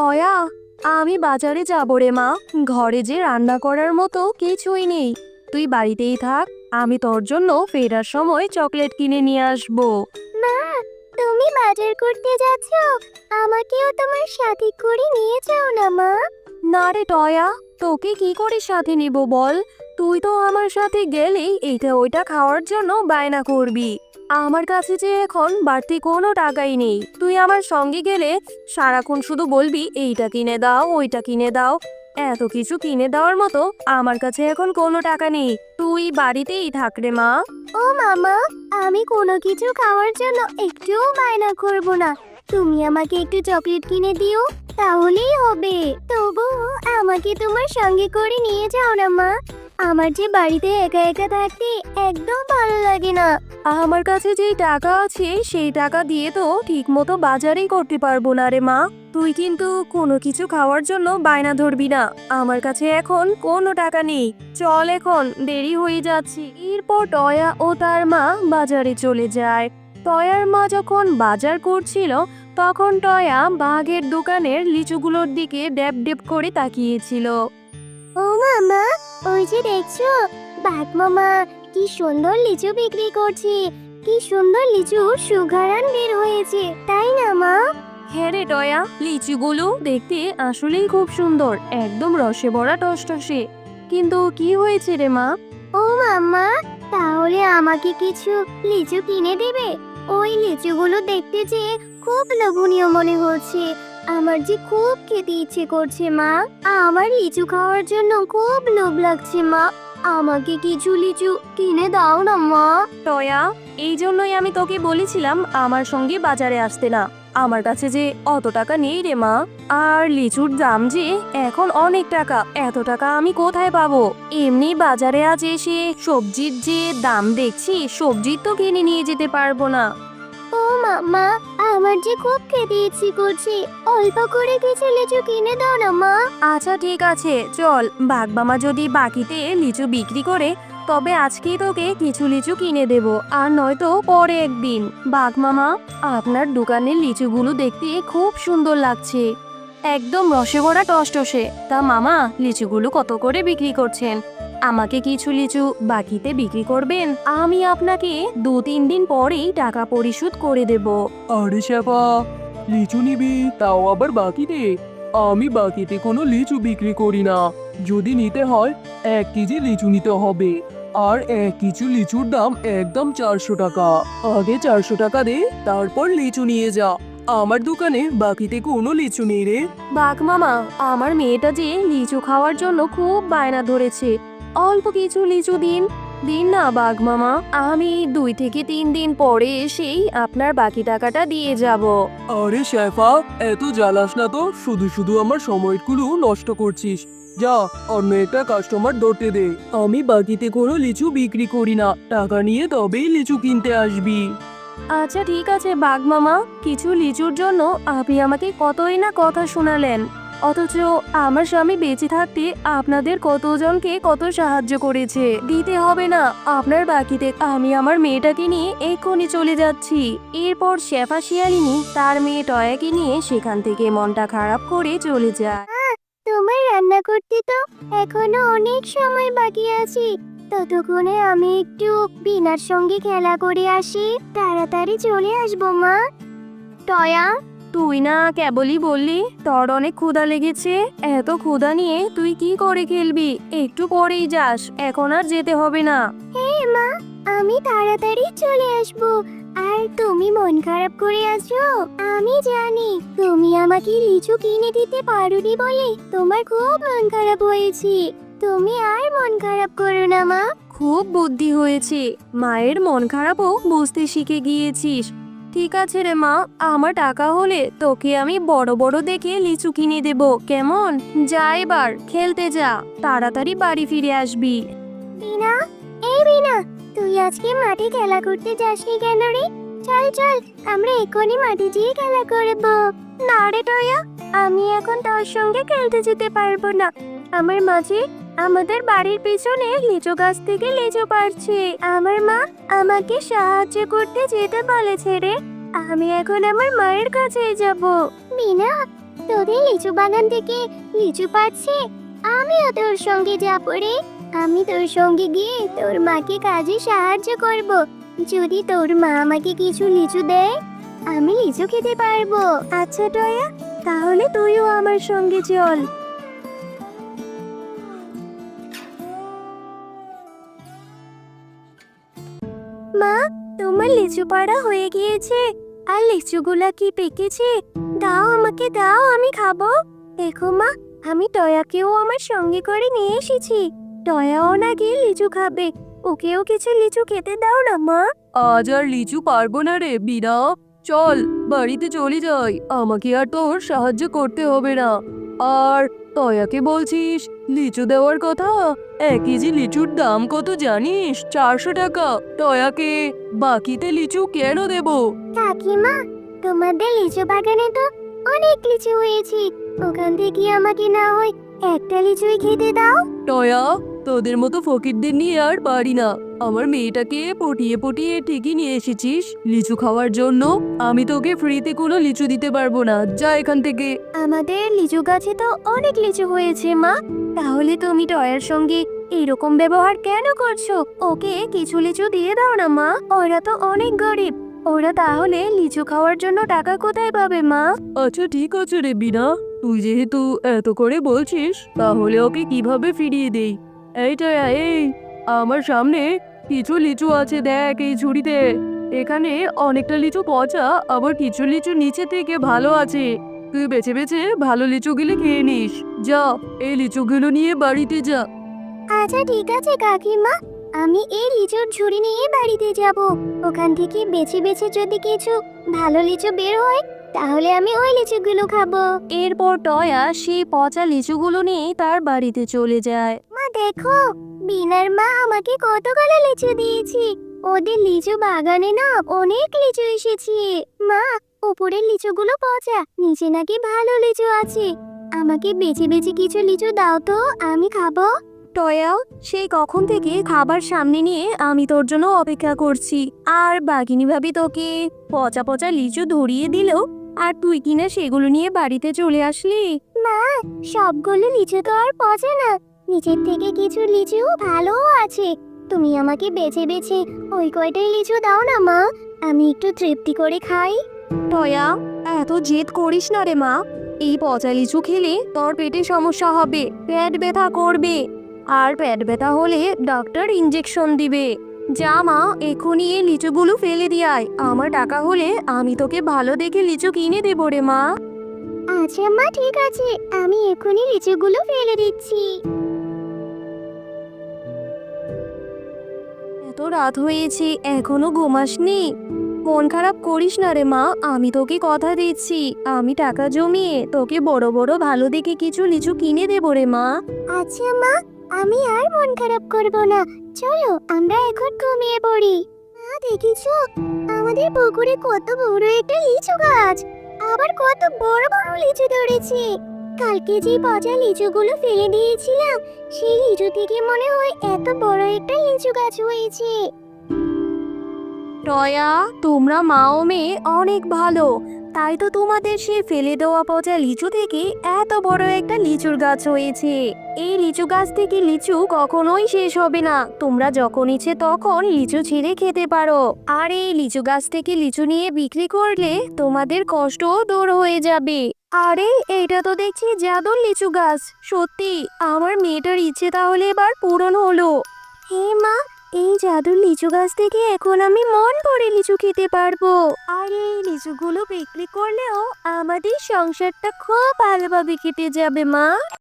টয়া, আমি বাজারে যাবো রে মা। ঘরে যে রান্না করার মতো কিছুই নেই। তুই বাড়িতেই থাক, আমি তোর জন্য ফেরার সময় চকলেট কিনে নিয়ে আসবো। মা, তুমি বাজার করতে যাচ্ছ? আমাকেও তোমার সাথে করে নিয়ে যাও না মা। না রে টয়া, তোকে কি করে সাথে নিব বল? তুই তো আমার সাথে গেলেই এইটা ওইটা খাওয়ার জন্য বায়না করবি। আমার কাছে যে এখন বাড়তি কোনো টাকাই নেই। তুই আমার সঙ্গে গেলে সারাক্ষণ শুধু বলবি এইটা কিনে দাও ওইটা কিনে দাও। এত কিছু কিনে দেওয়ার মতো আমার কাছে এখন কোনো টাকা নেই। তুই বাড়িতেই থাক রে মা। ও মামা, আমি কোনো কিছু খাওয়ার জন্য একটুও বায়না করব না। তুমি আমাকে একটু চকলেট কিনে দিও, তাহলেই হবে। তবু আমাকে তোমার সঙ্গে করে নিয়ে যাও না মা। আমার যে বাড়িতে একা একা থাকতে একদম ভালো লাগে না। আমার কাছে যেই টাকা আছে সেই টাকা দিয়ে তো ঠিক মতো বাজারেই করতে পারবো না রে মা। তুই কিন্তু কোনো কিছু খাওয়ার জন্য বায়না ধরবি না। আমার কাছে এখন কোনো টাকা নেই। চল, এখন দেরি হয়ে যাচ্ছে। এরপর টয়া ও তার মা বাজারে চলে যায়। টয়ার মা যখন বাজার করছিল তখন টয়া বাঘের দোকানের লিচুগুলোর দিকে ড্যাব ড্যাব করে তাকিয়েছিল। ও মামা, ওই যে দেখছো, বাঘ মামা কি সুন্দর লিচু বিক্রি করছে। কি সুন্দর লিচু সুঘ্রাণ বের হয়েছে, তাই না মা? হ্যাঁ রে টয়া, লিচুগুলো দেখতে আসলেই খুব সুন্দর, একদম রসে ভরা টসটসে। কিন্তু কি হয়েছে রে মা? ও মাম্মা, তাহলে আমাকে কিছু লিচু কিনে দেবে? ওই লিচুগুলো দেখতে যে খুব লোভনীয় মনে হচ্ছে। আমার যে খুব খেতে ইচ্ছে করছে মা। আমার লিচু খাওয়ার জন্য খুব লোভ লাগছে মা। আমাকে কিছু লিচু কিনে দাও না মা। টয়া, এই জন্যই আমি তোকে বলেছিলাম আমার সঙ্গে বাজারে আসতে না। আমার কাছে যে অত টাকা নেই রে মা। আর লিচুর দাম যে এখন অনেক টাকা, এত টাকা আমি কোথায় পাবো? এমনি বাজারে আজ এসে সবজির যে দাম দেখছি, সবজির তো কিনে নিয়ে যেতে পারবো না। ও মাম্মা, আমার যে খুব খেতে ইচ্ছে করছে। অল্প করে কিছু লিচু কিনে দাও না মা। আচ্ছা ঠিক আছে, চল। বাঘমামা যদি বাকিতে লিচু বিক্রি করে তবে আজকেই তোকে কিছু লিচু কিনে দেব, আর নয়তো পরে একদিন। বাঘমামা, আপনার দোকানের লিচুগুলো দেখতে খুব সুন্দর লাগছে, একদম রসে ভরা টসটসে। তা মামা, লিচুগুলো কত করে বিক্রি করছেন? আমাকে কিছু লিচু বাকিতে বিক্রি করবেন? আমি আপনাকে 2-3 দিন পরেই টাকা পরিশোধ করে দেব। আরে শেফা, লিচু নিবি তাও আবার বাকিতে? আমি বাকিতে কোনো লিচু বিক্রি করি না। যদি নিতে হয় 1 কেজি লিচু নিতে হবে। আর 1 কেজি লিচুর দাম একদম 400 টাকা। আগে 400 টাকা দে, তারপর লিচু নিয়ে যা। আমার দোকানে বাকিতে কোনো লিচু নেই রে। বাঘমামা, আমার মেয়েটা যে লিচু খাওয়ার জন্য খুব বায়না ধরেছে। অল্প কিছু লিচু দিন দিন না বাঘমামা। আমি 2 থেকে 3 দিন পরে এসেই আপনার বাকি টাকাটা দিয়ে যাব। আরে শেফা, এত জ্বালাস না তো। শুধু শুধু আমার সময়গুলো নষ্ট করছিস। যা, অন্য একটা কাস্টমার ধরতে দে। আমি বাকিতে কোনো লিচু বিক্রি করি না। টাকা নিয়ে তবেই লিচু কিনতে আসবি। আচ্ছা ঠিক আছে বাঘমামা, কিছু লিচুর জন্য আপনি আমাকে কতই না কথা শোনালেন, অথচ আমার স্বামী বেঁচে থাকতে আপনাদের কতজনকে কত সাহায্য করেছে। দিতে হবে না আপনার বাকিতে। আমি আমার মেয়েটাকে নিয়ে এক্ষুনি চলে যাচ্ছি। এরপর শেফা শিয়ালিনী তার মেয়ে টয়াকে নিয়ে সেখান থেকে মনটা খারাপ করে চলে যায়। তোমার রান্না করতে তো এখনো অনেক সময় বাকি আছে। ততক্ষণে আমি একটু বিনার সঙ্গে খেলা করে আসি। তাড়াতাড়ি চলে আসবো মা। টয়া, তুই না কেবলই বললি তোর অনেক ক্ষুধা লেগেছে। এত ক্ষুধা নিয়ে তুই কি করে খেলবি? একটু পরেই যাস, এখন আর যেতে হবে না। হ্যাঁ মা, আমি তাড়াতাড়ি চলে আসবো। আর তুমি মন খারাপ করে আছো? আমি জানি তুমি আমাকে লিচু কিনে দিতে পারোনি বলে তোমার খুব মন খারাপ হয়েছে। তুমি আর মন খারাপ করো না মা। খুব বুদ্ধি হয়েছে, মায়ের মন খারাপও বুঝতে শিখে গিয়েছিস। ঠিক আছে রে মা, আমার টাকা হলে তোকে আমি বড় বড় দেখে লিচু কিনে দেব, কেমন? যা, এবার খেলতে যা, তাড়াতাড়ি বাড়ি ফিরে আসবি। বিনা, এই বিনা, তুই আজকে মাঠে খেলা করতে যাসনি কেন রে? চল চল, আমরা এখনই মাঠে গিয়ে খেলা করব। না রে টয়া, আমি এখন তোর সঙ্গে খেলতে যেতে পারবো না। আমার মাঝে আমাদের বাড়ির পিছনে লিচু গাছ থেকে লিচু পাড়ছে। আমার মা আমাকে সাহায্য করতে যেতে বলেছে রে। আমি এখন আমার মায়ের কাছে যাব। মিনা, তোদের লিচু বাগান থেকে লিচু পাচ্ছে, আমিও তোর সঙ্গে যাব রে। আমি তোর সঙ্গে গিয়ে তোর মাকে কাজে সাহায্য করব। যদি তোর মা আমাকে কিছু লিচু দেয়, আমি লিচু খেতে পারবো। আচ্ছা টয়া, তাহলে তুইও আমার সঙ্গে চল। মা, তোমার লিচু পাড়া হয়ে গিয়েছে। আর লিচুগুলা কি পেকেছে? দাও, আমাকে দাও, আমি খাবো। দেখো মা, আমি টয়াকেও আমার সঙ্গে করে নিয়ে এসেছি। টয়াও নাকি লিচু খাবে, ওকেও কিছু লিচু খেতে দাও না মা। আজ আর লিচু পারবো না রে বিনা, চল বাড়িতে চলে যাই, আমাকে আর তোর সাহায্য করতে হবে না। আর তয়াকে বলছিস লিচু দেওয়ার কথা? 1 কেজি লিচুর দাম কত জানিস? 400 টাকা। তয়াকে বাকিতে লিচু কেন দেব? কাকিমা, তোমাদের লিচু বাগানে তো অনেক লিচু হয়েছে, ওখান থেকে আমাকে না হয় একটা লিচুই খেতে দাও। টয়া, তোদের মতো ফকিরদের নিয়ে আর পারি না। আমার মেয়েটাকে পটিয়ে পটিয়ে ঠিকই নিয়ে এসেছিস লিচু খাওয়ার জন্য। আমি তোকে ফ্রিতে কোনো লিচু দিতে পারবো না, যা এখান থেকে। আমাদের লিচু গাছে তো অনেক লিচু হয়েছে মা, তাহলে তুমি টয়ার সঙ্গে এরকম ব্যবহার কেন করছো? ওকে কিছু লিচু দিয়ে দাও না মা, ওরা তো অনেক গরিব। ওরা তাহলে লিচু খাওয়ার জন্য টাকা কোথায় পাবে মা? আচ্ছা ঠিক আছে রে বিনা, তুই যেহেতু এত করে বলছিস, তাহলে ওকে কিভাবে ফিরিয়ে দেই? এইটাই এই আমার সামনে কিছু লিচু আছে, দেখ এই ঝুড়িতে। এখানে অনেকটা লিচু পচা, আবার কিছু লিচু নিচে থেকে ভালো আছে। তুই বেছে বেছে ভালো লিচুগুলো খেয়ে নিস। যা, এই লিচুগুলো নিয়ে বাড়িতে যা। আচ্ছা ঠিক আছে কাকিমা, আমি এই লিচুর ঝুড়ি নিয়ে বাড়িতে যাব। ওখান থেকে বেছে বেছে যদি কিছু ভালো লিচু বের হয়, তাহলে আমি ওই লিচুগুলো খাবো। এরপর টয়া সেই পচা লিচুগুলো নিয়ে তার বাড়িতে চলে যায়। মা দেখো, বিনার মা আমাকে কতগুলো লিচু দিয়েছে। ওদের লিচু বাগানে না অনেক লিচু এসেছে। মা, উপরের লিচুগুলো পচা, নিচে নাকি ভালো লিচু আছে। আমাকে বেছে বেছে কিছু লিচু দাও তো, আমি খাবো। টয়া, সেই কখন থেকে খাবার সামনে নিয়ে আমি তোর জন্য অপেক্ষা করছি, আর বাঘিনী ভাবি তোকে পচা পচা লিচু ধরিয়ে দিল, আর তুই কিনা সেগুলো নিয়ে বাড়িতে চলে আসলি। মা, সবগুলো লিচু তো আর পচে না, নিচের থেকে কিছু লিচু ভালোও আছে। তুমি আমাকে বেছে বেছে ওই কয়টাই লিচু দাও না মা, আমি একটু তৃপ্তি করে খাই। টয়া, এত জেদ করিস না রে মা। এই পচা লিচু খেলে তোর পেটে সমস্যা হবে, পেট ব্যথা করবে, আর পেট ব্যথা হলে ডাক্তার ইঞ্জেকশন দিবে। যা মা, এখনই এই লিচুগুলো ফেলে দিয়ে আয়। আমার টাকা হলে আমি তোকে ভালো দেখে লিচু কিনে দেবো রে মা। আচ্ছা মা, ঠিক আছে, আমি এখনই লিচুগুলো ফেলে দিচ্ছি। এত রাত হয়েছে, এখনো ঘুমাসনি? মন খারাপ করিস না রে মা, আমি তোকে কথা দিচ্ছি, আমি টাকা জমিয়ে তোকে বড় বড় ভালো দেখে কিছু লিচু কিনে দেবো রে মা। আচ্ছা মা, আমি আর মন খারাপ করব না। চলো আমরা এখন ঘুমিয়ে পড়ি। মা দেখেছো, আমাদের পুকুরে কত বড় একটা লিচু গাছ, আবার কত বড় বড় লিচু ধরেছে। কালকে যে পচা লিচুগুলো ফেলে দিয়েছিলাম, সেই লিচু থেকে মনে হয় এত বড় একটা লিচু গাছ হয়েছে। টয়া, তোমরা মা ও মেয়ে অনেক ভালো, তাই তো তোমাদের সে ফেলে দেওয়া পচা লিচু থেকে এত বড় একটা লিচুর গাছ হয়েছে। এই লিচু গাছ থেকে লিচু কখনোই শেষ হবে না, তোমরা যখন ইচ্ছে তখন লিচু ছিঁড়ে খেতে পারো। আর এই লিচু গাছ থেকে লিচু নিয়ে বিক্রি করলে তোমাদের কষ্টও দূর হয়ে যাবে। আরে, এটা তো দেখছি জাদুর লিচু গাছ। সত্যি আমার মেয়েটার ইচ্ছে তাহলে এবার পূরণ হলো। হে মা, এই জাদুর লিচু গাছ থেকে এখন আমি মন ভরে লিচু খেতে পারবো। আর এই লিচুগুলো বিক্রি করলেও আমাদের সংসারটা খুব ভালোভাবে কেটে যাবে মা।